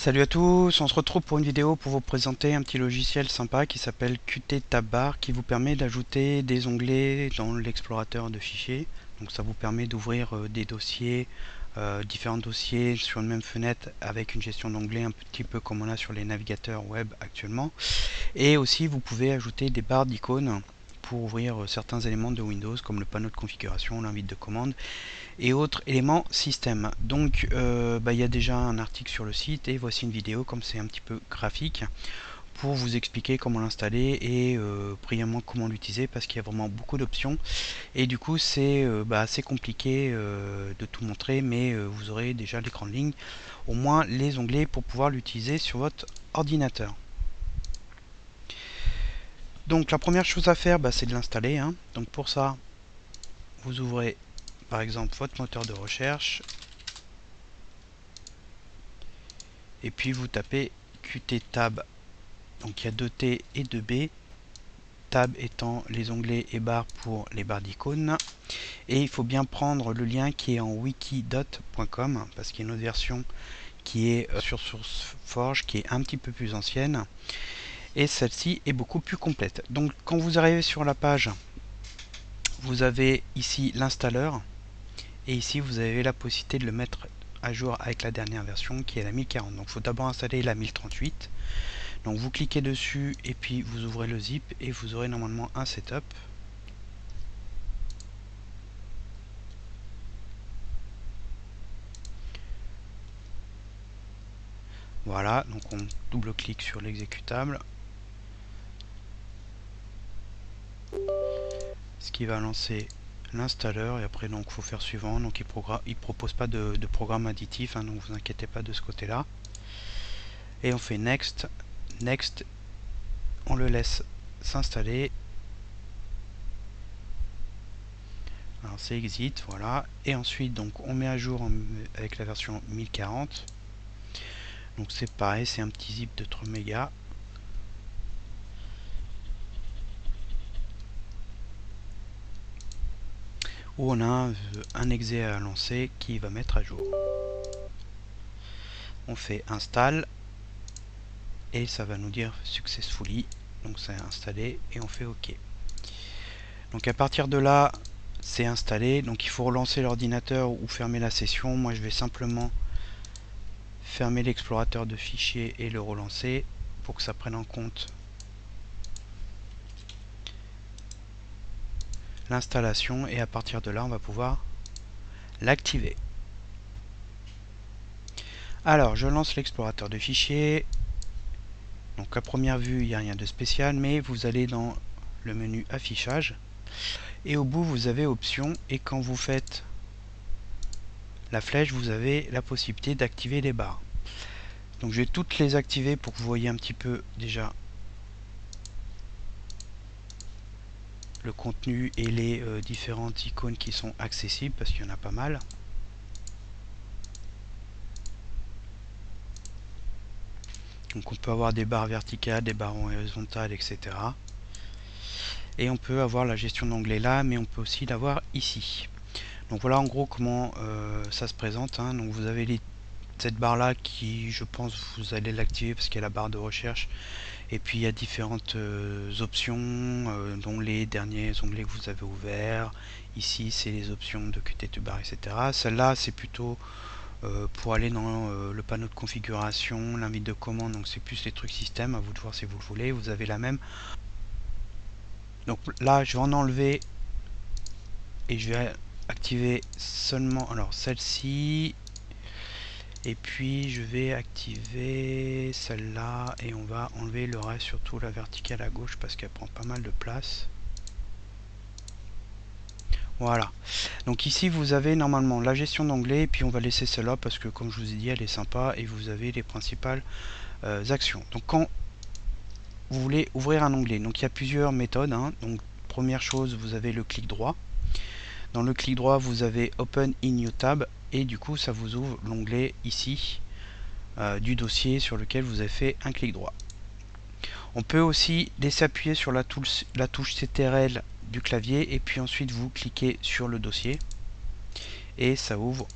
Salut à tous, on se retrouve pour une vidéo pour vous présenter un petit logiciel sympa qui s'appelle Qt Tab Bar qui vous permet d'ajouter des onglets dans l'explorateur de fichiers. Donc ça vous permet d'ouvrir des dossiers, différents dossiers sur une même fenêtre avec une gestion d'onglets un petit peu comme on a sur les navigateurs web actuellement. Et aussi vous pouvez ajouter des barres d'icônes pour ouvrir certains éléments de Windows comme le panneau de configuration, l'invite de commande et autres éléments système. Donc il y a déjà un article sur le site et voici une vidéo comme c'est un petit peu graphique pour vous expliquer comment l'installer et brièvement comment l'utiliser parce qu'il y a vraiment beaucoup d'options et du coup c'est assez compliqué de tout montrer, mais vous aurez déjà les grandes lignes, au moins les onglets pour pouvoir l'utiliser sur votre ordinateur. Donc la première chose à faire, c'est de l'installer, hein. Donc pour ça vous ouvrez par exemple votre moteur de recherche et puis vous tapez Qt Tab. Donc il y a 2 T et 2 B, tab étant les onglets et barres pour les barres d'icônes. Et il faut bien prendre le lien qui est en wiki.com parce qu'il y a une autre version qui est sur SourceForge qui est un petit peu plus ancienne et celle-ci est beaucoup plus complète. Donc quand vous arrivez sur la page, vous avez ici l'installeur et ici vous avez la possibilité de le mettre à jour avec la dernière version qui est la 1040. Donc il faut d'abord installer la 1038. Donc vous cliquez dessus et puis vous ouvrez le zip et vous aurez normalement un setup. Voilà, donc on double-clique sur l'exécutable, ce qui va lancer l'installeur et après donc faut faire suivant. Donc il propose pas de programme additif, hein, donc vous inquiétez pas de ce côté là. Et on fait next, next, on le laisse s'installer. Alors c'est exit, voilà, et ensuite donc on met à jour avec la version 1040. Donc c'est pareil, c'est un petit zip de 3 mégas. Où on a un exe à lancer qui va mettre à jour. On fait install et ça va nous dire successfully, donc c'est installé et on fait OK. Donc à partir de là c'est installé, donc il faut relancer l'ordinateur ou fermer la session. Moi je vais simplement fermer l'explorateur de fichiers et le relancer pour que ça prenne en compte l'installation et à partir de là on va pouvoir l'activer. Alors je lance l'explorateur de fichiers. Donc à première vue il n'y a rien de spécial, mais vous allez dans le menu affichage et au bout vous avez options et quand vous faites la flèche vous avez la possibilité d'activer les barres. Donc je vais toutes les activer pour que vous voyez un petit peu déjà le contenu et les différentes icônes qui sont accessibles parce qu'il y en a pas mal. Donc on peut avoir des barres verticales, des barres horizontales, etc. Et on peut avoir la gestion d'onglets là, mais on peut aussi l'avoir ici. Donc voilà en gros comment ça se présente, hein. Donc vous avez cette barre là qui, je pense, vous allez l'activer parce qu'il y a la barre de recherche. Et puis il y a différentes options, dont les derniers onglets que vous avez ouverts. Ici c'est les options de Qt Tab Bar, etc. Celle-là c'est plutôt pour aller dans le panneau de configuration, l'invite de commande, donc c'est plus les trucs système, à vous de voir si vous le voulez. Vous avez la même. Donc là je vais en enlever et je vais activer seulement alors celle-ci. Et puis je vais activer celle-là et on va enlever le reste, surtout la verticale à gauche parce qu'elle prend pas mal de place. Voilà, donc ici vous avez normalement la gestion d'onglets et puis on va laisser celle-là parce que comme je vous ai dit elle est sympa et vous avez les principales actions. Donc quand vous voulez ouvrir un onglet, donc il y a plusieurs méthodes, hein. Donc première chose, vous avez le clic droit. Dans le clic droit vous avez Open in New Tab et du coup ça vous ouvre l'onglet ici du dossier sur lequel vous avez fait un clic droit. On peut aussi laisser appuyer sur la touche CTRL du clavier et puis ensuite vous cliquez sur le dossier et ça ouvre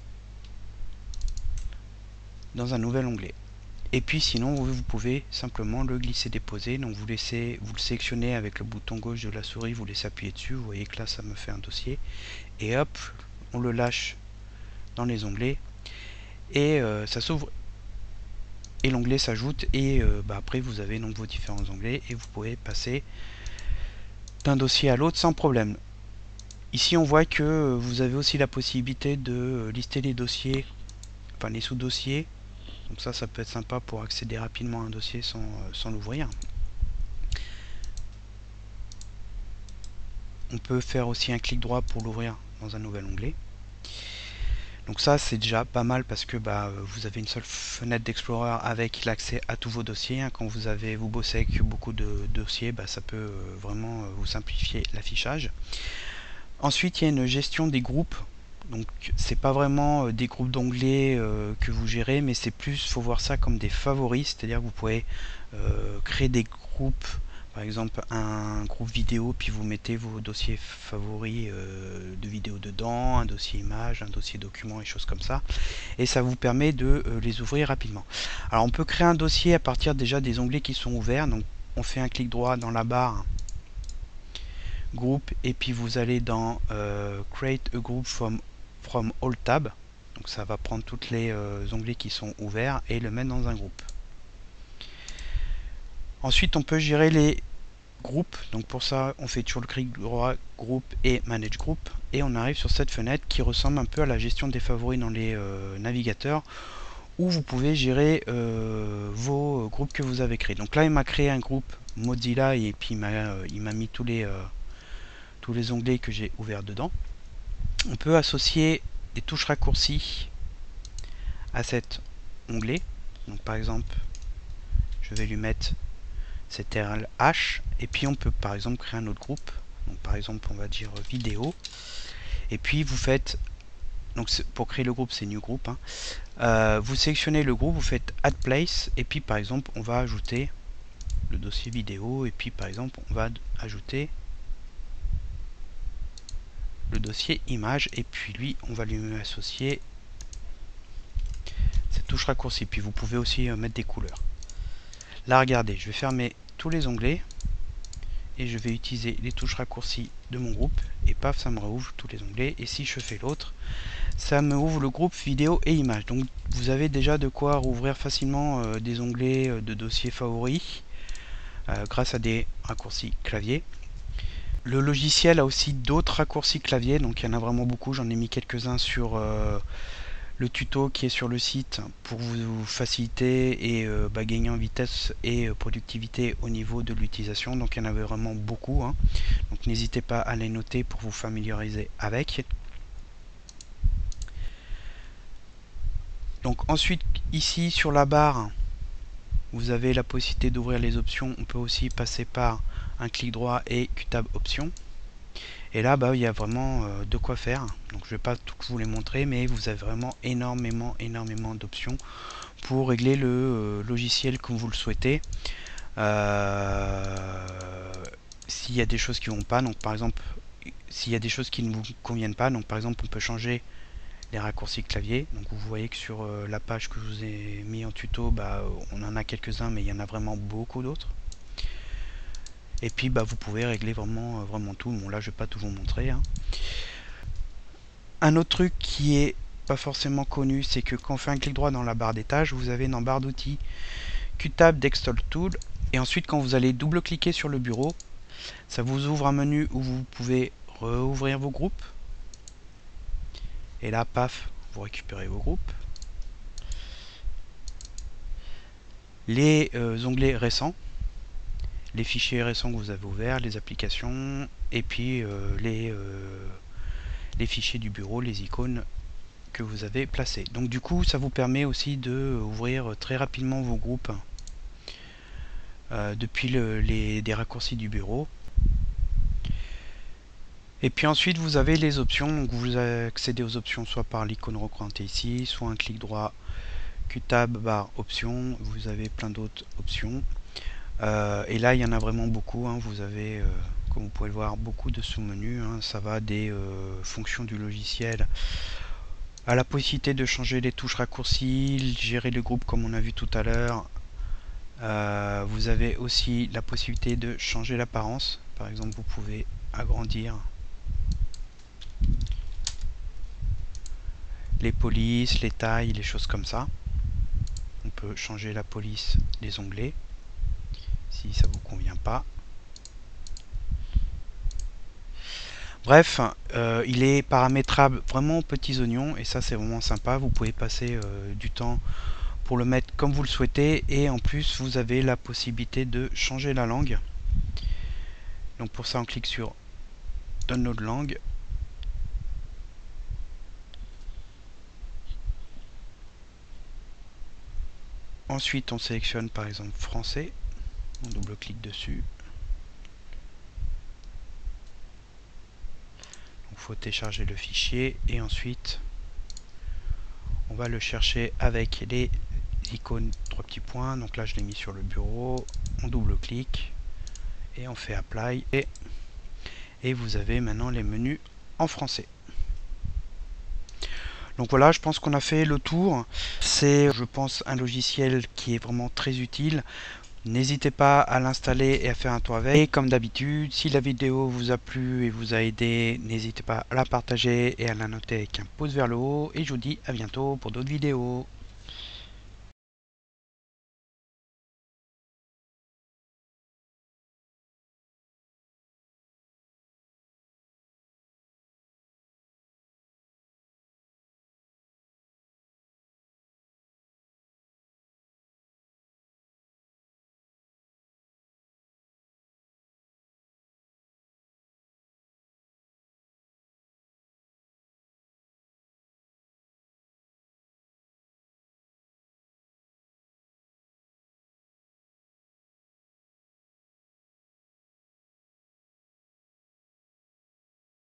dans un nouvel onglet. Et puis sinon vous pouvez simplement le glisser déposer, donc vous le sélectionnez avec le bouton gauche de la souris, vous laissez appuyer dessus, vous voyez que là ça me fait un dossier, et hop, on le lâche dans les onglets, et ça s'ouvre, et l'onglet s'ajoute, et après vous avez donc vos différents onglets, et vous pouvez passer d'un dossier à l'autre sans problème. Ici on voit que vous avez aussi la possibilité de lister les dossiers, enfin les sous-dossiers. Donc ça peut être sympa pour accéder rapidement à un dossier sans l'ouvrir. On peut faire aussi un clic droit pour l'ouvrir dans un nouvel onglet. Donc ça c'est déjà pas mal parce que vous avez une seule fenêtre d'Explorer avec l'accès à tous vos dossiers. Quand vous bossez avec beaucoup de dossiers, ça peut vraiment vous simplifier l'affichage. Ensuite il y a une gestion des groupes. Donc c'est pas vraiment des groupes d'onglets que vous gérez, mais c'est plus, faut voir ça comme des favoris, c'est-à-dire que vous pouvez créer des groupes, par exemple un groupe vidéo, puis vous mettez vos dossiers favoris de vidéos dedans, un dossier image, un dossier document et choses comme ça, et ça vous permet de les ouvrir rapidement. Alors on peut créer un dossier à partir déjà des onglets qui sont ouverts, donc on fait un clic droit dans la barre groupe, et puis vous allez dans create a group from all tab, donc ça va prendre tous les onglets qui sont ouverts et le mettre dans un groupe. Ensuite on peut gérer les groupes, donc pour ça on fait toujours le clic droit groupe et manage group, et on arrive sur cette fenêtre qui ressemble un peu à la gestion des favoris dans les navigateurs, où vous pouvez gérer vos groupes que vous avez créés. Donc là il m'a créé un groupe Mozilla, et puis il m'a mis tous les onglets que j'ai ouverts dedans. On peut associer des touches raccourcies à cet onglet. Donc par exemple, je vais lui mettre CTRL-H, et puis on peut par exemple créer un autre groupe. Donc par exemple, on va dire vidéo. Et puis vous faites, donc pour créer le groupe, c'est new group. Vous sélectionnez le groupe, vous faites add place, et puis par exemple, on va ajouter le dossier vidéo, et puis par exemple, on va ajouter le dossier image, et puis lui on va lui associer cette touche raccourci. Puis vous pouvez aussi mettre des couleurs. Là regardez, je vais fermer tous les onglets et je vais utiliser les touches raccourcies de mon groupe, et paf, ça me rouvre tous les onglets. Et si je fais l'autre, ça me ouvre le groupe vidéo et image. Donc vous avez déjà de quoi rouvrir facilement des onglets de dossiers favoris grâce à des raccourcis clavier. Le logiciel a aussi d'autres raccourcis clavier, donc il y en a vraiment beaucoup. J'en ai mis quelques-uns sur le tuto qui est sur le site pour vous faciliter et gagner en vitesse et productivité au niveau de l'utilisation. Donc il y en avait vraiment beaucoup. Donc n'hésitez pas à les noter pour vous familiariser avec. Donc ensuite, ici sur la barre, vous avez la possibilité d'ouvrir les options. On peut aussi passer par un clic droit et QTab options. Et là, il y a vraiment de quoi faire. Donc je ne vais pas tout vous les montrer, mais vous avez vraiment énormément d'options pour régler le logiciel comme vous le souhaitez. S'il y a des choses qui vont pas, donc par exemple, s'il y a des choses qui ne vous conviennent pas, donc par exemple, on peut changer les raccourcis clavier. Donc vous voyez que sur la page que je vous ai mis en tuto, on en a quelques-uns, mais il y en a vraiment beaucoup d'autres. Et puis vous pouvez régler vraiment tout. Bon là je vais pas tout vous montrer. Un autre truc qui est pas forcément connu, c'est que quand on fait un clic droit dans la barre des tâches, vous avez dans barre d'outils QTab Desktop Tool, et ensuite quand vous allez double cliquer sur le bureau, ça vous ouvre un menu où vous pouvez rouvrir vos groupes, et là paf, vous récupérez vos groupes, les onglets récents, les fichiers récents que vous avez ouverts, les applications, et puis les fichiers du bureau, les icônes que vous avez placées. Donc du coup, ça vous permet aussi de ouvrir très rapidement vos groupes depuis des raccourcis du bureau. Et puis ensuite, vous avez les options. Donc vous accédez aux options soit par l'icône représentée ici, soit un clic droit QTab barre options. Vous avez plein d'autres options. Et là il y en a vraiment beaucoup, vous avez comme vous pouvez le voir beaucoup de sous-menus, ça va des fonctions du logiciel À la possibilité de changer les touches raccourcis, gérer le groupe comme on a vu tout à l'heure. Vous avez aussi la possibilité de changer l'apparence. Par exemple, vous pouvez agrandir les polices, les tailles, les choses comme ça. On peut changer la police des onglets si ça vous convient pas. Bref, il est paramétrable vraiment aux petits oignons et ça c'est vraiment sympa. Vous pouvez passer du temps pour le mettre comme vous le souhaitez et en plus vous avez la possibilité de changer la langue. Donc pour ça on clique sur Download langue. Ensuite on sélectionne par exemple français, on double-clique dessus. Il faut télécharger le fichier et ensuite on va le chercher avec les icônes 3 petits points. Donc là je l'ai mis sur le bureau, on double-clique et on fait Apply et vous avez maintenant les menus en français. Donc voilà, je pense qu'on a fait le tour. C'est, je pense, un logiciel qui est vraiment très utile. N'hésitez pas à l'installer et à faire un tour avec. Et comme d'habitude, si la vidéo vous a plu et vous a aidé, n'hésitez pas à la partager et à la noter avec un pouce vers le haut. Et je vous dis à bientôt pour d'autres vidéos.